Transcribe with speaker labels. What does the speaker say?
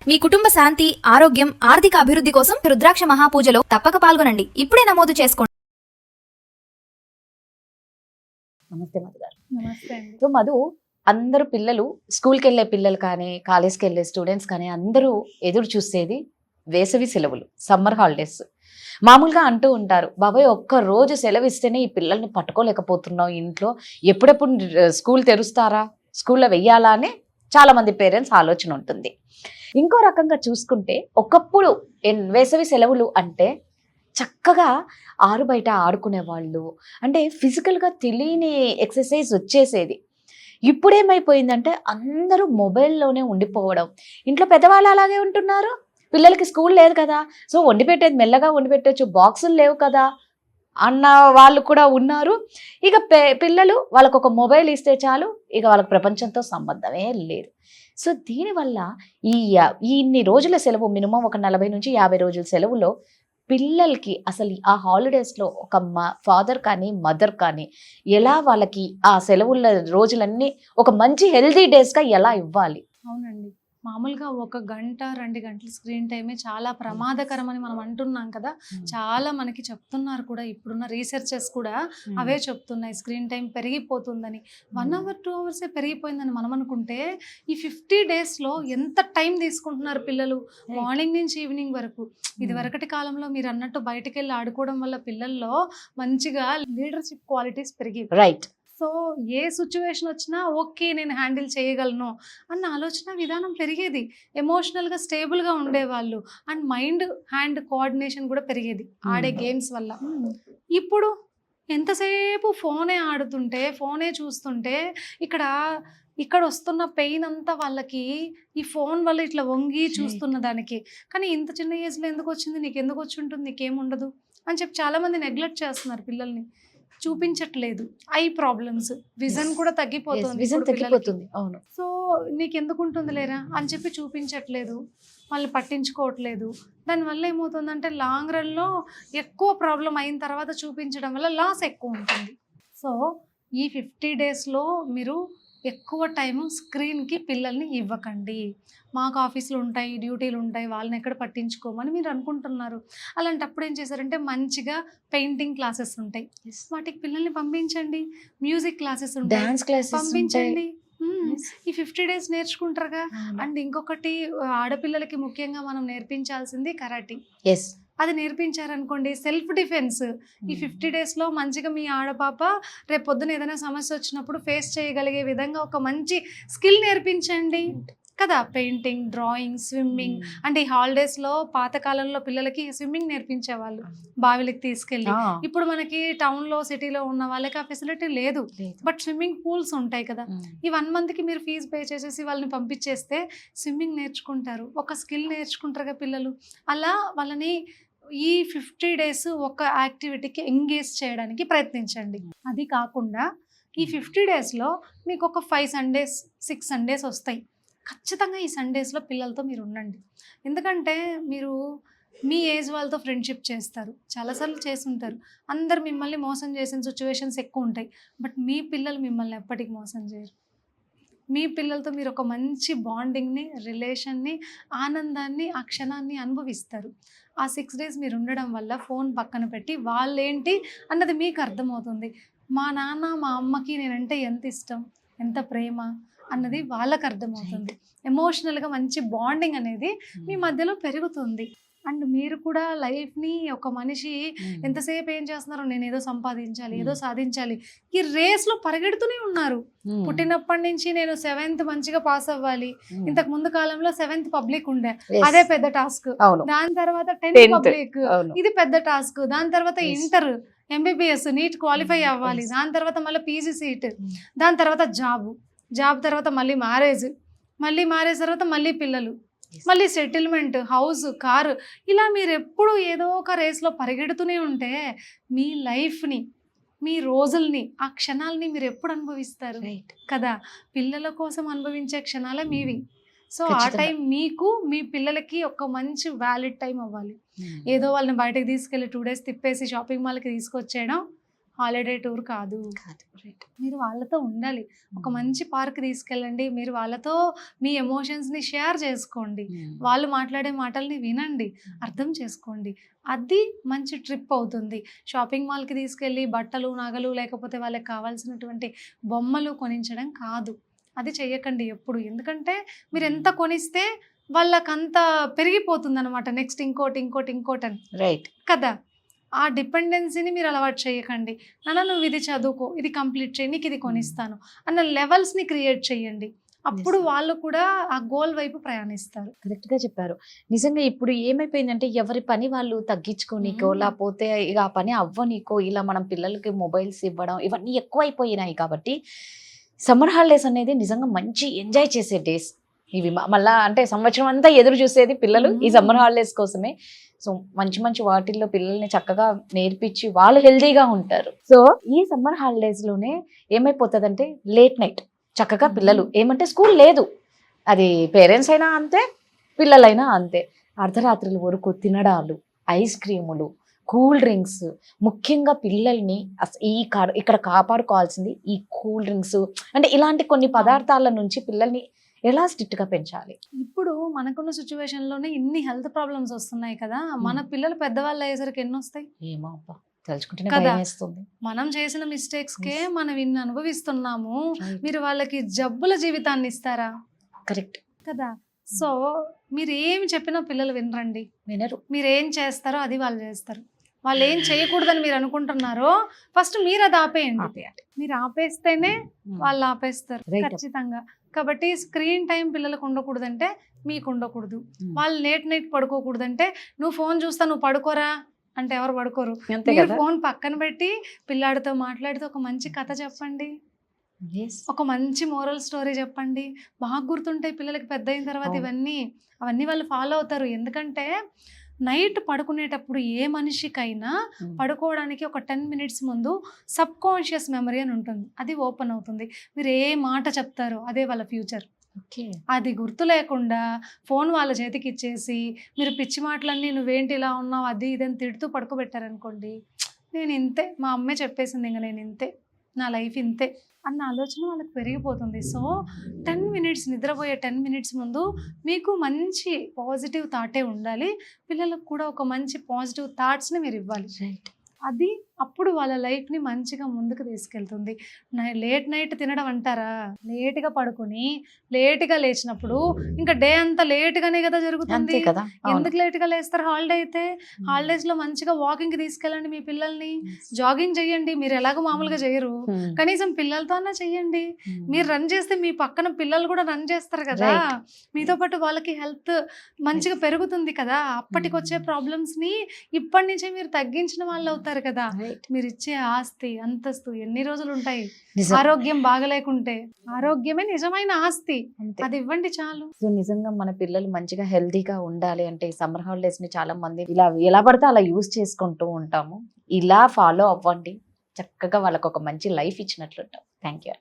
Speaker 1: మీ కుటుంబ శాంతి, ఆరోగ్యం, ఆర్థిక అభివృద్ధి కోసం రుద్రాక్ష మహాపూజలో తప్పక పాల్గొనండి. ఇప్పుడే నమోదు చేసుకోండి.
Speaker 2: నమస్తే మధు గారు.
Speaker 3: నమస్తే అండి.
Speaker 2: సో మధు, అందరూ పిల్లలు, స్కూల్కి వెళ్ళే పిల్లలు కానీ కాలేజ్కి వెళ్ళే స్టూడెంట్స్ కానీ అందరూ ఎదురు చూసేది వేసవి సెలవులు, సమ్మర్ హాలిడేస్. మామూలుగా అంటూ ఉంటారు, బాబాయ్ ఒక్క రోజు సెలవు ఇస్తేనే ఈ పిల్లల్ని పట్టుకోలేకపోతున్నాం ఇంట్లో, ఎప్పుడెప్పుడు స్కూల్ తెరుస్తారా, స్కూల్లో వెయ్యాలా అని చాలా మంది పేరెంట్స్ ఆలోచన ఉంటుంది. ఇంకో రకంగా చూసుకుంటే ఒకప్పుడు వేసవి సెలవులు అంటే చక్కగా ఆరు బయట ఆడుకునే వాళ్ళు, అంటే ఫిజికల్గా తెలియని ఎక్సర్సైజ్ వచ్చేసేది. ఇప్పుడేమైపోయిందంటే అందరూ మొబైల్లోనే ఉండిపోవడం. ఇంట్లో పెద్దవాళ్ళు అలాగే ఉంటున్నారు, పిల్లలకి స్కూల్ లేదు కదా, సో వండి పెట్టేది మెల్లగా వండి పెట్టచ్చు, బాక్సులు లేవు కదా అన్న వాళ్ళు కూడా ఉన్నారు. ఇక పిల్లలు వాళ్ళకు ఒక మొబైల్ ఇస్తే చాలు, ఇక వాళ్ళకి ప్రపంచంతో సంబంధమే లేదు. సో దీనివల్ల ఇన్ని రోజుల సెలవు, మినిమం ఒక 40 నుంచి 50 రోజుల సెలవులో పిల్లలకి అసలు ఆ హాలిడేస్లో ఒక ఫాదర్ కానీ మదర్ కానీ ఎలా వాళ్ళకి ఆ సెలవుల రోజులన్నీ ఒక మంచి హెల్దీ డేస్గా ఎలా ఇవ్వాలి?
Speaker 3: అవునండి, మామూలుగా 1 గంట 2 గంటల స్క్రీన్ టైమే చాలా ప్రమాదకరం అని మనం అంటున్నాం కదా. చాలా మనకి చెప్తున్నారు కూడా, ఇప్పుడున్న రీసెర్చెస్ కూడా అవే చెప్తున్నాయి, స్క్రీన్ టైం పెరిగిపోతుందని. 1 అవర్ 2 అవర్సే పెరిగిపోయిందని మనం అనుకుంటే, ఈ 50 డేస్లో ఎంత టైం తీసుకుంటున్నారు పిల్లలు, మార్నింగ్ నుంచి ఈవినింగ్ వరకు. ఇది వరకటి కాలంలో మీరు అన్నట్టు బయటకు వెళ్ళి ఆడుకోవడం వల్ల పిల్లల్లో మంచిగా లీడర్షిప్ క్వాలిటీస్ పెరిగి,
Speaker 2: రైట్.
Speaker 3: సో ఏ సిచ్యువేషన్ వచ్చినా ఓకే నేను హ్యాండిల్ చేయగలను అన్న ఆలోచన విధానం పెరిగేది. ఎమోషనల్గా స్టేబుల్గా ఉండేవాళ్ళు, అండ్ మైండ్ హ్యాండ్ కోఆర్డినేషన్ కూడా పెరిగేది ఆడే గేమ్స్ వల్ల. ఇప్పుడు ఎంతసేపు ఫోనే ఆడుతుంటే, ఫోనే చూస్తుంటే ఇక్కడ వస్తున్న పెయిన్ అంతా వాళ్ళకి ఈ ఫోన్ వల్ల ఇట్లా వంగి చూస్తున్న దానికి. కానీ ఇంత చిన్న ఏజ్లో ఎందుకు వచ్చింది, నీకు ఎందుకు వచ్చి ఉంటుంది, నీకేముండదు అని చెప్పి చాలామంది నెగ్లెక్ట్ చేస్తున్నారు పిల్లల్ని, చూపించట్లేదు. ఐ ప్రాబ్లమ్స్, విజన్ కూడా తగ్గిపోతుంది.
Speaker 2: అవును.
Speaker 3: సో నీకు ఎందుకు ఉంటుంది లేరా అని చెప్పి చూపించట్లేదు, వాళ్ళు పట్టించుకోవట్లేదు. దానివల్ల ఏమవుతుందంటే లాంగ్ రన్లో ఎక్కువ ప్రాబ్లం అయిన తర్వాత చూపించడం వల్ల లాస్ ఎక్కువ ఉంటుంది. సో ఈ 50 డేస్లో మీరు ఎక్కువ టైము స్క్రీన్కి పిల్లల్ని ఇవ్వకండి. మాకు ఆఫీసులు ఉంటాయి, డ్యూటీలు ఉంటాయి, వాళ్ళని ఎక్కడ పట్టించుకోమని మీరు అనుకుంటున్నారు. అలాంటప్పుడు ఏం చేశారంటే మంచిగా పెయింటింగ్ క్లాసెస్ ఉంటాయి, వాటికి పిల్లల్ని పంపించండి. మ్యూజిక్ క్లాసెస్ ఉంటాయి,
Speaker 2: డాన్స్ క్లాసెస్
Speaker 3: పంపించండి. ఈ 50 డేస్ నేర్చుకుంటారుగా. అండ్ ఇంకొకటి, ఆడపిల్లలకి ముఖ్యంగా మనం నేర్పించాల్సింది కరాటీ. అది నేర్పించారనుకోండి, సెల్ఫ్ డిఫెన్స్. ఈ 50 డేస్లో మంచిగా మీ ఆడపాప రేపు పొద్దున ఏదైనా సమస్య వచ్చినప్పుడు ఫేస్ చేయగలిగే విధంగా ఒక మంచి స్కిల్ నేర్పించండి కదా. Painting, drawing, swimming. అంటే ఈ హాలిడేస్లో పాతకాలంలో పిల్లలకి స్విమ్మింగ్ నేర్పించేవాళ్ళు బావిలకి తీసుకెళ్ళి. ఇప్పుడు మనకి టౌన్లో సిటీలో ఉన్న వాళ్ళకి ఆ ఫెసిలిటీ లేదు, బట్ స్విమ్మింగ్ పూల్స్ ఉంటాయి కదా. ఈ 1 మంత్కి మీరు ఫీజు పే చేసేసి వాళ్ళని పంపించేస్తే స్విమ్మింగ్ నేర్చుకుంటారు, ఒక స్కిల్ నేర్చుకుంటారుగా పిల్లలు. అలా వాళ్ళని ఈ 50 డేస్ ఒక యాక్టివిటీకి ఎంగేజ్ చేయడానికి ప్రయత్నించండి. అది కాకుండా ఈ 50 డేస్లో మీకు ఒక 5 సండేస్ 6 సండేస్ వస్తాయి. ఖచ్చితంగా ఈ సండేస్లో పిల్లలతో మీరు ఉండండి. ఎందుకంటే మీరు మీ ఏజ్ వాళ్ళతో ఫ్రెండ్షిప్ చేస్తారు, చాలాసార్లు చేసుంటారు. అందరు మిమ్మల్ని మోసం చేసిన సిచ్యువేషన్స్ ఎక్కువ ఉంటాయి, బట్ మీ పిల్లలు మిమ్మల్ని ఎప్పటికీ మోసం చేయరు. మీ పిల్లలతో మీరు ఒక మంచి బాండింగ్ని, రిలేషన్ని, ఆనందాన్ని, ఆ క్షణాన్ని అనుభవిస్తారు. ఆ 6 డేస్ మీరు ఉండడం వల్ల ఫోన్ పక్కన పెట్టి వాళ్ళేంటి అన్నది మీకు అర్థమవుతుంది. మా నాన్న మా అమ్మకి నేనంటే ఎంత ఇష్టం, ఎంత ప్రేమ అన్నది వాళ్ళకి అర్థమవుతుంది. ఎమోషనల్గా మంచి బాండింగ్ అనేది మీ మధ్యలో పెరుగుతుంది. అండ్ మీరు కూడా లైఫ్ని, ఒక మనిషి ఎంతసేపు ఏం చేస్తున్నారో, నేను ఏదో సంపాదించాలి, ఏదో సాధించాలి, ఈ రేస్లో పరిగెడుతూనే ఉన్నారు. పుట్టినప్పటి నుంచి నేను 7th మంచిగా పాస్ అవ్వాలి. ఇంతకు ముందు కాలంలో 7th పబ్లిక్ ఉండే, అదే పెద్ద టాస్క్. దాని తర్వాత 10th పబ్లిక్, ఇది పెద్ద టాస్క్. దాని తర్వాత ఇంటర్, MBBS, నీట్ క్వాలిఫై అవ్వాలి. దాని తర్వాత మళ్ళీ PG సీట్, దాని తర్వాత జాబ్ తర్వాత మళ్ళీ మ్యారేజ్ తర్వాత మళ్ళీ పిల్లలు, మళ్ళీ సెటిల్మెంట్, హౌస్, కారు. ఇలా మీరు ఎప్పుడు ఏదో ఒక రేస్లో పరిగెడుతూనే ఉంటే మీ లైఫ్ని, మీ రోజుల్ని, ఆ క్షణాలని మీరు ఎప్పుడు అనుభవిస్తారు కదా. పిల్లల కోసం అనుభవించే క్షణాలే మీవి. సో ఆ టైం మీకు, మీ పిల్లలకి ఒక మంచి వ్యాలిడ్ టైం అవ్వాలి. ఏదో వాళ్ళని బయటకు తీసుకెళ్ళి 2 డేస్ తిప్పేసి షాపింగ్ మాల్కి తీసుకొచ్చేయడం హాలిడే టూర్ కాదు. మీరు వాళ్ళతో ఉండాలి. ఒక మంచి పార్క్ తీసుకెళ్ళండి. మీరు వాళ్ళతో మీ ఎమోషన్స్ని షేర్ చేసుకోండి. వాళ్ళు మాట్లాడే మాటల్ని వినండి, అర్థం చేసుకోండి. అది మంచి ట్రిప్ అవుతుంది. షాపింగ్ మాల్కి తీసుకెళ్ళి బట్టలు, నగలు, లేకపోతే వాళ్ళకి కావాల్సినటువంటి బొమ్మలు కొనించడం కాదు. అది చెయ్యకండి ఎప్పుడు. ఎందుకంటే మీరు ఎంత కొనిస్తే వాళ్ళకంత పెరిగిపోతుంది అనమాట. నెక్స్ట్ ఇంకోటి ఇంకోటి ఇంకోటని
Speaker 2: రైట్
Speaker 3: కదా. ఆ డిపెండెన్సీని మీరు అలవాటు చేయకండి. నాన్న నువ్వు ఇది చదువుకో, ఇది కంప్లీట్ చేయి, నీకు ఇది కొనిస్తాను అన్న లెవెల్స్ని క్రియేట్ చేయండి. అప్పుడు వాళ్ళు కూడా ఆ గోల్ వైపు ప్రయాణిస్తారు.
Speaker 2: కరెక్ట్ గా చెప్పారు. నిజంగా ఇప్పుడు ఏమైపోయిందంటే ఎవరి పని వాళ్ళు తగ్గించుకోనీకో లేకపోతే ఇక ఆ పని అవ్వనీకో ఇలా మనం పిల్లలకి మొబైల్స్ ఇవ్వడం ఇవన్నీ ఎక్కువైపోయినాయి. కాబట్టి సమ్మర్ హాలిడేస్ అనేది నిజంగా మంచి ఎంజాయ్ చేసే డేస్ ఇవి. మళ్ళా అంటే సంవత్సరం అంతా ఎదురు చూసేది పిల్లలు ఈ సమ్మర్ హాలిడేస్ కోసమే. సో మంచి మంచి వాటిల్లో పిల్లల్ని చక్కగా నేర్పించి వాళ్ళు హెల్దీగా ఉంటారు. సో ఈ సమ్మర్ హాలిడేస్ లోనే ఏమైపోతుందంటే లేట్ నైట్ చక్కగా పిల్లలు ఏమంటే స్కూల్ లేదు, అది పేరెంట్స్ అయినా అంతే పిల్లలైనా అంతే, అర్ధరాత్రుల వరకు తినడాలు, ఐస్ క్రీములు, కూల్ డ్రింక్స్, ముఖ్యంగా పిల్లల్ని ఇక్కడ కాపాడుకోవాల్సింది ఈ కూల్ డ్రింక్స్ అంటే ఇలాంటి కొన్ని పదార్థాల నుంచి పిల్లల్ని ఎలా స్ట్రిక్ట్ గా పెంచాలి.
Speaker 3: ఇప్పుడు మనకున్న సిచ్యువేషన్ లోనే ఇన్ని హెల్త్ ప్రాబ్లమ్స్ వస్తున్నాయి కదా. మన పిల్లలు పెద్దవాళ్ళు అయ్యేసరికి ఎన్ని వస్తాయి
Speaker 2: ఏమో అబ్బా తలుచుకుంటేనే
Speaker 3: కదా.
Speaker 2: భయం వేస్తుంది.
Speaker 3: మనం చేసిన మిస్టేక్స్ కే మనం ఇన్ని అనుభవిస్తున్నాము. మీరు వాళ్ళకి జబ్బుల జీవితాన్ని ఇస్తారా?
Speaker 2: కరెక్ట్
Speaker 3: కదా. సో మీరు ఏమి చెప్పినా పిల్లలు వినరండి.
Speaker 2: వినరు.
Speaker 3: మీరు ఏం చేస్తారో అది వాళ్ళు చేస్తారు. వాళ్ళు ఏం చేయకూడదని మీరు అనుకుంటున్నారో ఫస్ట్ మీరు అది ఆపేయండి. మీరు ఆపేస్తేనే వాళ్ళు ఆపేస్తారు ఖచ్చితంగా. కాబట్టి స్క్రీన్ టైం పిల్లలకు ఉండకూడదంటే మీకు ఉండకూడదు. వాళ్ళు లేట్ నైట్ పడుకోకూడదంటే నువ్వు ఫోన్ చూస్తా నువ్వు పడుకోరా అంటే ఎవరు పడుకోరు. మీరు ఫోన్ పక్కన పెట్టి పిల్లాడితో మాట్లాడితే ఒక మంచి కథ చెప్పండి, ఒక మంచి మోరల్ స్టోరీ చెప్పండి. బాగా గుర్తుంటాయి పిల్లలకి పెద్ద అయిన తర్వాత అవన్నీ వాళ్ళు ఫాలో అవుతారు. ఎందుకంటే నైట్ పడుకునేటప్పుడు ఏ మనిషికైనా పడుకోవడానికి ఒక 10 minutes ముందు సబ్ కాన్షియస్ మెమరీ అని ఉంటుంది, అది ఓపెన్ అవుతుంది. మీరు ఏ మాట చెప్తారో అదే వాళ్ళ ఫ్యూచర్. అది గుర్తు లేకుండా ఫోన్ వాళ్ళ చేతికి ఇచ్చేసి మీరు పిచ్చి మాటలన్నీ నువ్వేంటి ఇలా ఉన్నావు అది ఇదని తిడుతూ పడుకోబెట్టారనుకోండి, నేను ఇంతే, మా అమ్మే చెప్పేసింది, ఇంకా నేను ఇంతే, నా లైఫ్ ఇంతే అన్న ఆలోచన వాళ్ళకి పెరిగిపోతుంది. సో 10 minutes నిద్రపోయే 10 minutes ముందు మీకు మంచి పాజిటివ్ థాటే ఉండాలి. పిల్లలకు కూడా ఒక మంచి పాజిటివ్ థాట్స్ని మీరు ఇవ్వాలి. అది అప్పుడు వాళ్ళ లైఫ్ని మంచిగా ముందుకు తీసుకెళ్తుంది. లేట్ నైట్ తినడం అంటారా, లేట్గా పడుకొని లేట్గా లేచినప్పుడు ఇంకా డే అంతా లేట్గానే కదా జరుగుతుంది. ఎందుకు లేట్గా లేస్తారు? హాలిడే అయితే హాలిడేస్లో మంచిగా వాకింగ్కి తీసుకెళ్ళండి మీ పిల్లల్ని, జాగింగ్ చేయండి. మీరు ఎలాగో మామూలుగా చేయరు, కనీసం పిల్లలతో అన్నా చెయ్యండి. మీరు రన్ చేస్తే మీ పక్కన పిల్లలు కూడా రన్ చేస్తారు కదా, మీతో పాటు వాళ్ళకి హెల్త్ మంచిగా పెరుగుతుంది కదా. అప్పటికొచ్చే ప్రాబ్లమ్స్ని ఇప్పటి నుంచే మీరు తగ్గించిన వాళ్ళు అవుతారు కదా. మీరు ఇచ్చే ఆస్తి అంతస్తు ఎన్ని రోజులు ఉంటాయి? ఆరోగ్యం బాగలేకుంటే ఆరోగ్యమే నిజమైన ఆస్తి, అది ఇవ్వండి చాలు.
Speaker 2: సో నిజంగా మన పిల్లలు మంచిగా హెల్దీగా ఉండాలి అంటే ఈ సమ్మర్ హాలిడేస్ ని చాలా మంది ఇలా ఎలా పడితే అలా యూజ్ చేసుకుంటూ ఉంటాము. ఇలా ఫాలో అవ్వండి, చక్కగా వాళ్ళకు ఒక మంచి లైఫ్ ఇచ్చినట్లు ఉంటాం. Thank you.